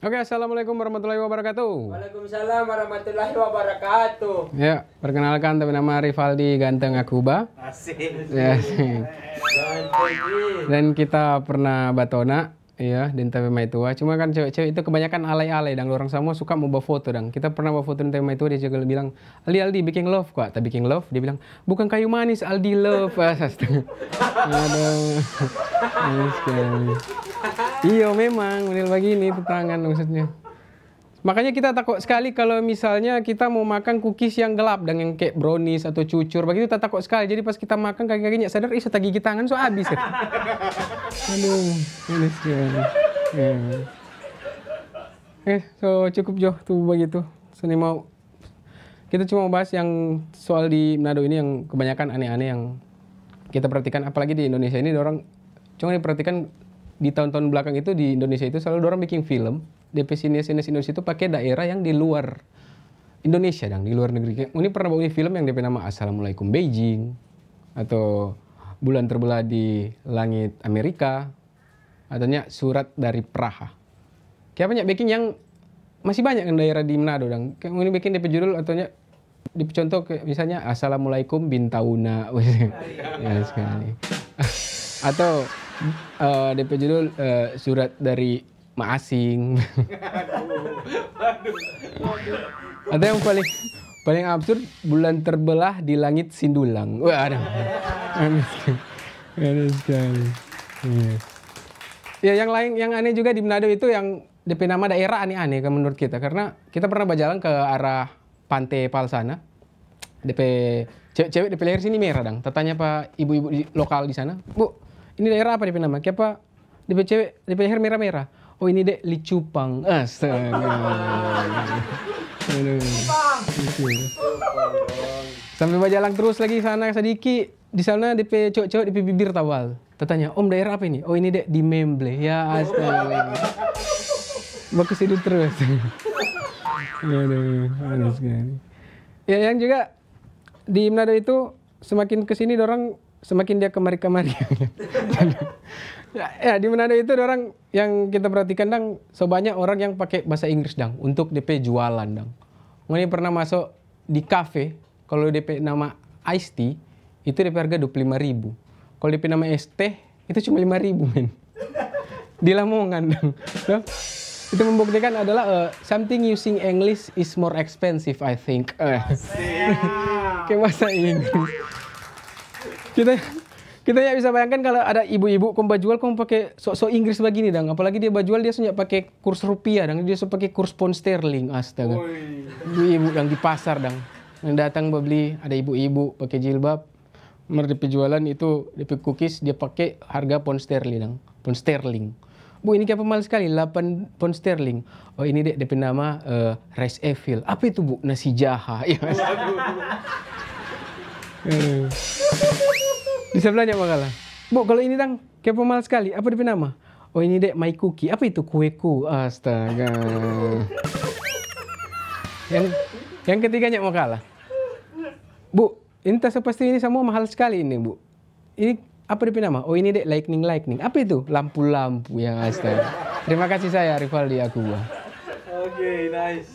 Oke, assalamualaikum warahmatullahi wabarakatuh. Waalaikumsalam warahmatullahi wabarakatuh. Ya, perkenalkan, tapi nama Rivaldi Ganteng Akuba. Asik. Ya, Ganteng. dan kita pernah batona, ya, di TV Maitua. Cuma kan cewek-cewek itu kebanyakan alay-alay, dan orang semua suka mau bawa foto, dan kita pernah bawa foto di TV Maitua, dia juga bilang, Aldi bikin love kok, tak bikin love, dia bilang, bukan kayu manis, Aldi love. Aduh, manis sekali. Iya memang model begini itu tangan maksudnya. Makanya kita takut sekali kalau misalnya kita mau makan cookies yang gelap dan yang kayak brownies atau cucur begitu, kita takut sekali. Jadi pas kita makan kaki-kakinya sadar, ih saya gigi tangan so habis ya. Aduh, ini sekali. So cukup Jo tuh begitu. Sini mau kita cuma mau bahas yang soal di Manado ini yang kebanyakan aneh-aneh yang kita perhatikan, apalagi di Indonesia ini orang cuma diperhatikan. Di tahun-tahun belakang itu di Indonesia itu selalu orang bikin film, DP sinias Indonesia itu pakai daerah yang di luar Indonesia, di luar negeri. Ini pernah bawa film yang DP nama Assalamualaikum Beijing, atau Bulan Terbelah di Langit Amerika, ataunya Surat dari Praha. Kayak banyak bikin yang masih banyak yang daerah di Manado, kayak ini bikin DP judul ataunya di contoh kayak misalnya Assalamualaikum Bintauna, ya sekali. Atau DP judul Surat dari Mak Asing. Atau yang paling absurd, Bulan Terbelah di Langit Sindulang. Wah, ada sekali. Ya, yang lain yang aneh juga di Manado itu yang DP nama daerah aneh-aneh kan menurut kita, karena kita pernah berjalan ke arah Pantai Palsana. DP cewek DP leher sini merah Tanya pak ibu-ibu lokal di sana, Bu, ini daerah apa DP nama? Kenapa DP cewek DP leher merah-merah? Oh ini dek Licupang. Astaga. Sampai berjalan terus lagi sana sedikit. Di sana DP cowok-cowok DP bibir tawal. Tanya, Om daerah apa ini? Oh ini dek di Memble. Ya astaga. Bagus hidup terus. Aduh, aneh sekali. Ya yang juga di Manado itu semakin kesini orang semakin dia kemari-kemari. Ya di Manado itu orang yang kita perhatikan so banyak orang yang pakai bahasa Inggris untuk DP jualan Ini pernah masuk di kafe, kalau DP nama iced tea itu DP harga 25.000. Kalau DP nama es teh itu cuma 5.000 men. Di Lamongan Itu membuktikan adalah something using English is more expensive I think. Kayak bahasa Inggris. Kita ya bisa bayangkan kalau ada ibu-ibu kamu jual kamu pakai sok-sok Inggris begini apalagi dia jual dia sudah pakai kurs rupiah dia sudah pakai kurs pound sterling. Astaga. Ibu-ibu yang di pasar yang datang beli, ada ibu-ibu pakai jilbab DP jualan itu DP cookies dia pakai harga pound sterling. Bu ini kayak mahal sekali, 8 pound sterling. Oh ini DP nama rice Eiffel. Apa itu Bu? Nasi jaha. Ya. Di sebelahnya makalah. Bu kalau ini kayak mahal sekali. Apa DP nama? Oh ini dek my cookie. Apa itu kueku? Astaga. Yang ketiganya makalah. Bu, ini tas pasti ini semua mahal sekali ini Bu. Ini apa DP nama? Oh ini dek lightning. Apa itu? Lampu-lampu yang astaga. Terima kasih saya Rivaldi Akuba. Oke, nice.